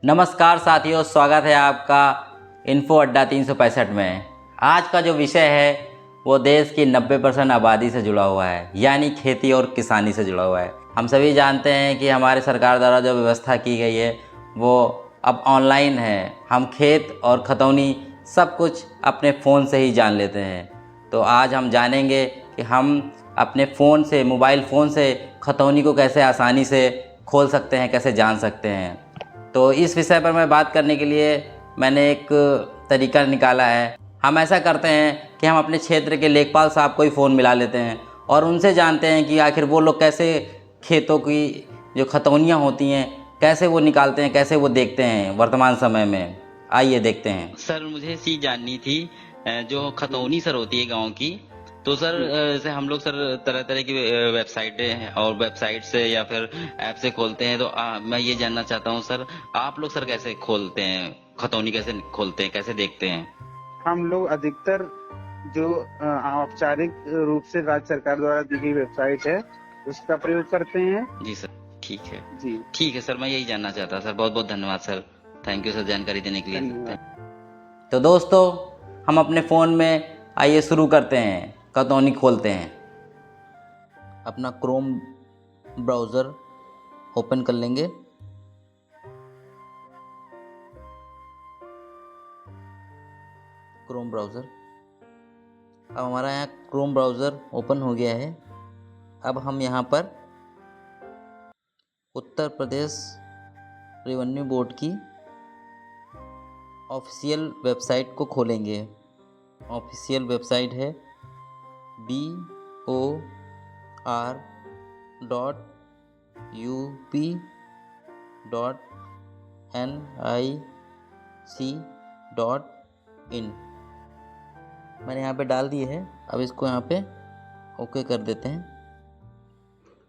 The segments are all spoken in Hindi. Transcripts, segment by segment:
नमस्कार साथियों, स्वागत है आपका इन्फो अड्डा 365 में। आज का जो विषय है वो देश की 90% आबादी से जुड़ा हुआ है, यानी खेती और किसानी से जुड़ा हुआ है। हम सभी जानते हैं कि हमारे सरकार द्वारा जो व्यवस्था की गई है वो अब ऑनलाइन है। हम खेत और खतौनी सब कुछ अपने फ़ोन से ही जान लेते हैं। तो आज हम जानेंगे कि हम अपने फ़ोन से, मोबाइल फ़ोन से खतौनी को कैसे आसानी से खोल सकते हैं, कैसे जान सकते हैं। तो इस विषय पर मैं बात करने के लिए मैंने एक तरीका निकाला है। हम ऐसा करते हैं कि हम अपने क्षेत्र के लेखपाल साहब को ही फ़ोन मिला लेते हैं और उनसे जानते हैं कि आखिर वो लोग कैसे खेतों की जो खतौनियाँ होती हैं कैसे वो निकालते हैं, कैसे वो देखते हैं वर्तमान समय में। आइए देखते हैं। सर मुझे सी जाननी थी जो खतौनी सर होती है गांव की। तो सर जैसे हम लोग सर तरह तरह की वेबसाइटें हैं और वेबसाइट से या फिर ऐप से खोलते हैं। तो मैं ये जानना चाहता हूँ सर, आप लोग सर कैसे खोलते हैं खतौनी, कैसे खोलते हैं, कैसे देखते हैं? हम लोग अधिकतर जो औपचारिक रूप से राज्य सरकार द्वारा दी गई वेबसाइट है उसका प्रयोग करते हैं। जी सर, ठीक है। जी ठीक है सर, मैं यही जानना चाहता सर। बहुत बहुत धन्यवाद सर। थैंक यू सर जानकारी देने के लिए। धन्यवाद। तो दोस्तों, हम अपने फ़ोन में आइए शुरू करते हैं, खतौनी खोलते हैं। अपना क्रोम ब्राउज़र ओपन कर लेंगे। क्रोम ब्राउज़र, अब हमारा यहाँ क्रोम ब्राउज़र ओपन हो गया है। अब हम यहाँ पर उत्तर प्रदेश रेवेन्यू बोर्ड की ऑफिशियल वेबसाइट को खोलेंगे। ऑफिशियल वेबसाइट है BOR.UP.NIC.in। मैंने यहाँ पे डाल दी है। अब इसको यहाँ पे ओके कर देते हैं।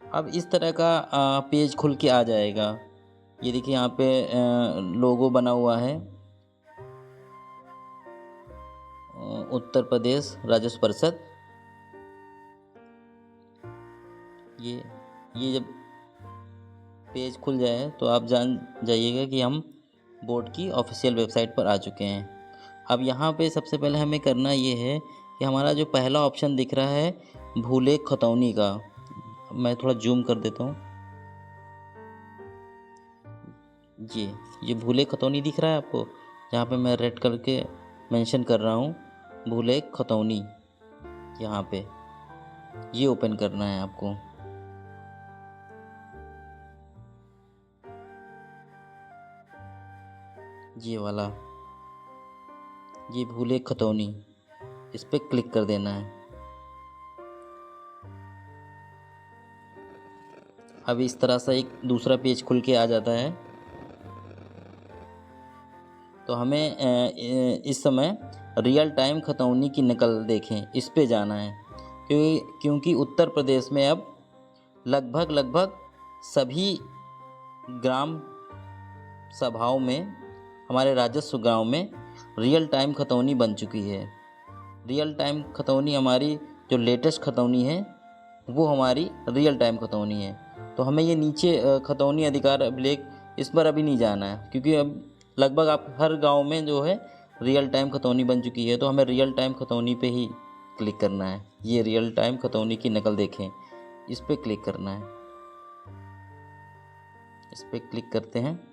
अब इस तरह का पेज खुल के आ जाएगा। ये देखिए यहाँ पे लोगो बना हुआ है, उत्तर प्रदेश राजस्व परिषद। ये जब पेज खुल जाए तो आप जान जाइएगा कि हम बोर्ड की ऑफिशियल वेबसाइट पर आ चुके हैं। अब यहाँ पे सबसे पहले हमें करना ये है कि हमारा जो पहला ऑप्शन दिख रहा है भूलेख खतौनी का, मैं थोड़ा जूम कर देता हूँ। ये भूलेख खतौनी दिख रहा है आपको, जहाँ पे मैं रेड करके मेंशन कर रहा हूँ भूलेख खतौनी। यहाँ पे ये ओपन करना है आपको। ये वाला, ये भूलेख खतौनी, इस पर क्लिक कर देना है। अब इस तरह से एक दूसरा पेज खुल के आ जाता है। तो हमें इस समय रियल टाइम खतौनी की नकल देखें, इस पे जाना है। क्योंकि उत्तर प्रदेश में अब लगभग सभी ग्राम सभाओं में, हमारे राजस्व गांव में रियल टाइम खतौनी बन चुकी है। रियल टाइम खतौनी हमारी जो लेटेस्ट खतौनी है वो हमारी रियल टाइम खतौनी है। तो हमें ये नीचे खतौनी अधिकार अभिलेख, इस पर अभी नहीं जाना है, क्योंकि अब लगभग आप हर गांव में जो है रियल टाइम खतौनी बन चुकी है। तो हमें रियल टाइम खतौनी पे ही क्लिक करना है। ये रियल टाइम खतौनी की नकल देखें, इस पर क्लिक करना है। इस पर क्लिक करते हैं।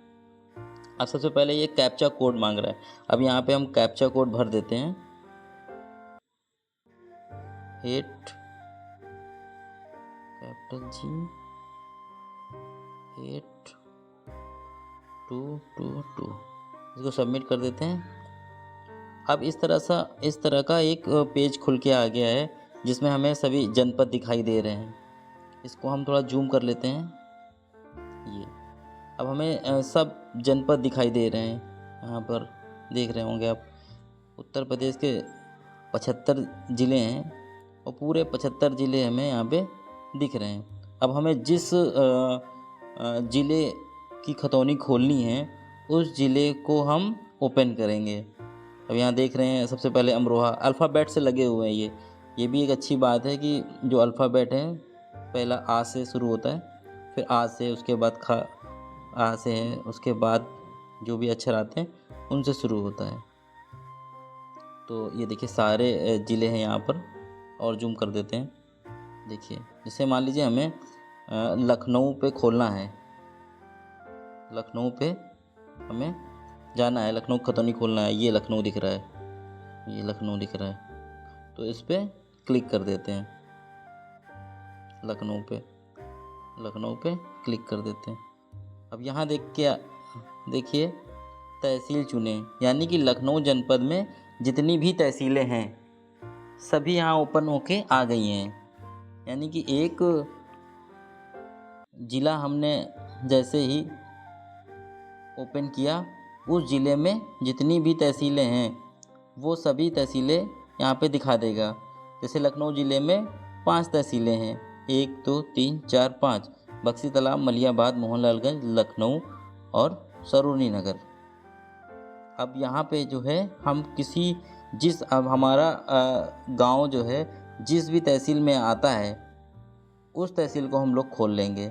अब सबसे पहले ये कैप्चा कोड मांग रहा है। अब यहाँ पे हम कैप्चा कोड भर देते हैं 8 कैपिटल G 8222। इसको सबमिट कर देते हैं। अब इस तरह का एक पेज खुल के आ गया है जिसमें हमें सभी जनपद दिखाई दे रहे हैं। इसको हम थोड़ा जूम कर लेते हैं। ये अब हमें सब जनपद दिखाई दे रहे हैं। यहाँ पर देख रहे होंगे आप, उत्तर प्रदेश के 75 ज़िले हैं और पूरे 75 ज़िले हमें यहाँ पे दिख रहे हैं। अब हमें जिस ज़िले की खतौनी खोलनी है उस ज़िले को हम ओपन करेंगे। अब यहाँ देख रहे हैं सबसे पहले अमरोहा, अल्फ़ाबेट से लगे हुए हैं। ये भी एक अच्छी बात है कि जो अल्फ़ाबेट है पहला आ से शुरू होता है, फिर आ से, उसके बाद ख आ से है, उसके बाद जो भी अक्षर आते हैं उनसे शुरू होता है। तो ये देखिए सारे ज़िले हैं यहाँ पर, और जूम कर देते हैं। देखिए जैसे मान लीजिए हमें लखनऊ पे खोलना है, लखनऊ पे हमें जाना है, लखनऊ खतौनी खोलना है। ये लखनऊ दिख रहा है, ये लखनऊ दिख रहा है, तो इस पर क्लिक कर देते हैं। लखनऊ पे क्लिक कर देते हैं। अब यहाँ देखिए तहसील चुने, यानी कि लखनऊ जनपद में जितनी भी तहसीलें हैं सभी यहाँ ओपन होके आ गई हैं। यानी कि एक ज़िला हमने जैसे ही ओपन किया, उस ज़िले में जितनी भी तहसीलें हैं वो सभी तहसीलें यहाँ पे दिखा देगा। जैसे लखनऊ ज़िले में 5 तहसीलें हैं, 1 2 3 4 5, बक्सी तालाब, मलियाबाद, मोहनलालगंज, लखनऊ और सरोजनी नगर। अब यहाँ पे जो है हम अब हमारा गांव जो है जिस भी तहसील में आता है उस तहसील को हम लोग खोल लेंगे।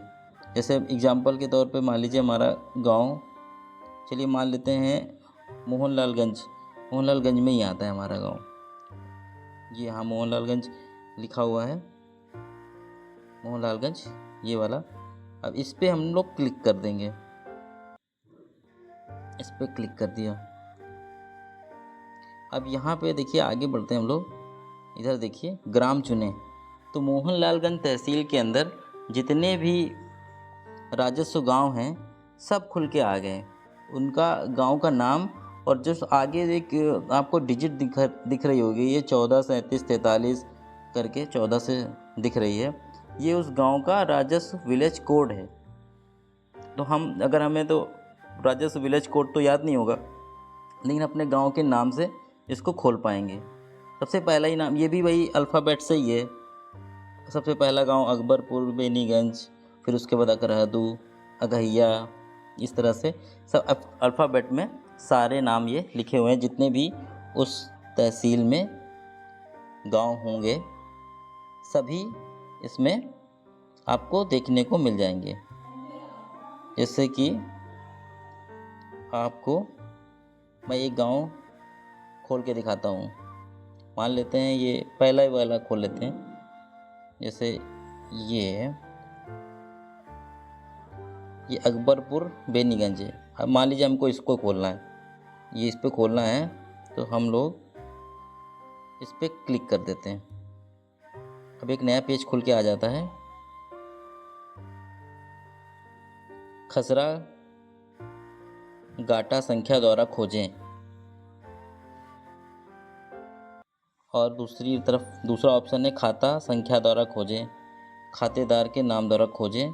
जैसे एग्जांपल के तौर पे मान लीजिए हमारा गांव, चलिए मान लेते हैं मोहनलालगंज में ही आता है हमारा गांव। ये हाँ मोहनलालगंज लिखा हुआ है, मोहनलालगंज ये वाला। अब इस पे हम लोग क्लिक कर देंगे, इस पे क्लिक कर दिया। अब यहाँ पे देखिए आगे बढ़ते हैं हम लोग, इधर देखिए ग्राम चुने। तो मोहनलालगंज तहसील के अंदर जितने भी राजस्व गांव हैं सब खुल के आ गए, उनका गांव का नाम। और जो आगे एक आपको डिजिट दिख रही होगी, ये 14 37 43 करके 14 से दिख रही है, ये उस गांव का राजस्व विलेज कोड है। तो हमें तो राजस्व विलेज कोड तो याद नहीं होगा, लेकिन अपने गांव के नाम से इसको खोल पाएंगे। सबसे पहला ही नाम, ये भी वही अल्फ़ाबेट से ही है। सबसे पहला गांव अकबरपुर, बेनीगंज, फिर उसके बाद अकरहदू, अगहिया, इस तरह से सब अल्फ़ाबेट में सारे नाम ये लिखे हुए हैं। जितने भी उस तहसील में गांव होंगे सभी इसमें आपको देखने को मिल जाएंगे। जैसे कि आपको मैं एक गांव खोल के दिखाता हूँ। मान लेते हैं ये पहला ही वाला खोल लेते हैं। जैसे ये अकबरपुर बेनीगंज है। अब मान लीजिए हमको इसको खोलना है, ये इस पे खोलना है, तो हम लोग इस पे क्लिक कर देते हैं। अब एक नया पेज खुल के आ जाता है। खसरा गाटा संख्या द्वारा खोजें, और दूसरी तरफ दूसरा ऑप्शन है खाता संख्या द्वारा खोजें, खातेदार के नाम द्वारा खोजें,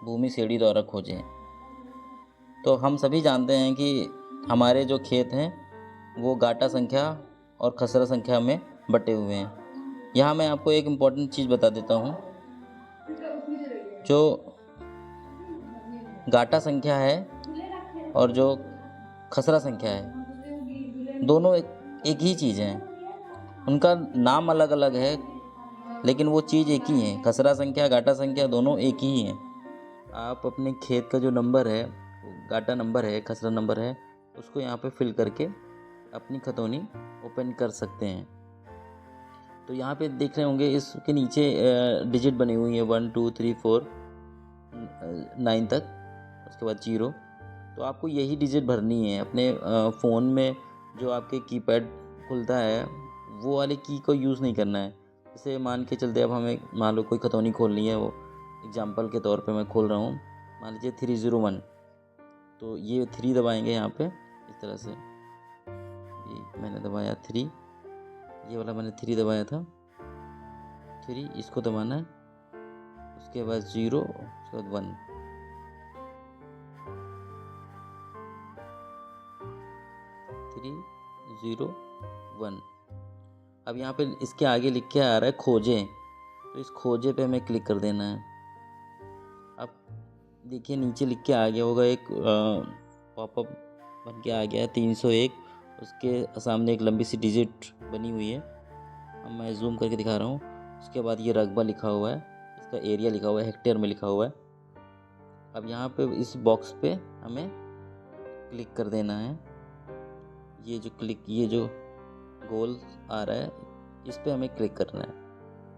भूमि श्रेणी द्वारा खोजें। तो हम सभी जानते हैं कि हमारे जो खेत हैं वो गाटा संख्या और खसरा संख्या में बटे हुए हैं। यहाँ मैं आपको एक इम्पॉर्टेंट चीज़ बता देता हूँ। जो गाटा संख्या है और जो खसरा संख्या है, दोनों एक ही चीज़ है। उनका नाम अलग अलग है लेकिन वो चीज़ एक ही है। खसरा संख्या, गाटा संख्या दोनों एक ही हैं। आप अपने खेत का जो नंबर है, गाटा नंबर है, खसरा नंबर है, उसको यहाँ पे फिल करके अपनी खतौनी ओपन कर सकते हैं। तो यहाँ पे देख रहे होंगे इसके नीचे डिजिट बनी हुई है 1 2 3 4 9 तक, उसके बाद 0। तो आपको यही डिजिट भरनी है अपने फ़ोन में। जो आपके कीपैड खुलता है वो वाले की को यूज़ नहीं करना है। जैसे मान के चलते अब हमें मान लो कोई खतौनी खोलनी है, वो एग्जांपल के तौर पे मैं खोल रहा हूँ। मान लीजिए 301, तो ये 3 दबाएंगे यहाँ पे इस तरह से। ये मैंने दबाया 3, ये वाला मैंने 3 दबाया था, 3 इसको दबाना है, उसके बाद 0, उसके बाद 1। 3 0 1। अब यहाँ पे इसके आगे लिख के आ रहा है खोजें, तो इस खोजे पे हमें क्लिक कर देना है। अब देखिए नीचे लिख के आ गया होगा, एक पॉपअप बन के आ गया है 301, उसके सामने एक लंबी सी डिजिट बनी हुई है। अब मैं जूम करके दिखा रहा हूँ। उसके बाद ये रकबा लिखा हुआ है, इसका एरिया लिखा हुआ है, हेक्टेयर में लिखा हुआ है। अब यहाँ पे इस बॉक्स पे हमें क्लिक कर देना है। ये जो गोल आ रहा है इस पे हमें क्लिक करना है,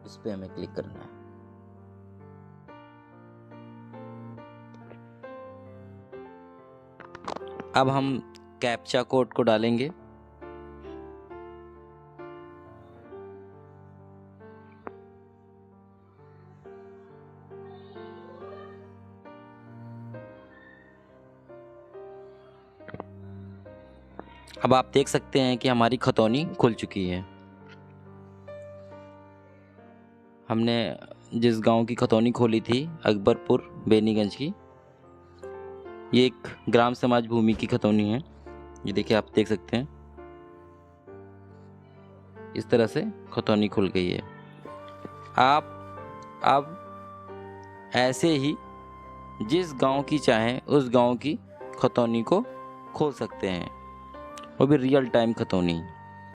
इस पे हमें क्लिक करना है। अब हम कैप्चा कोड को डालेंगे। अब आप देख सकते हैं कि हमारी खतौनी खुल चुकी है। हमने जिस गांव की खतौनी खोली थी, अकबरपुर बेनीगंज की, ये एक ग्राम समाज भूमि की खतौनी है। ये देखिए, आप देख सकते हैं इस तरह से खतौनी खुल गई है। आप अब ऐसे ही जिस गांव की चाहें उस गांव की खतौनी को खोल सकते हैं, वो भी रियल टाइम खतौनी।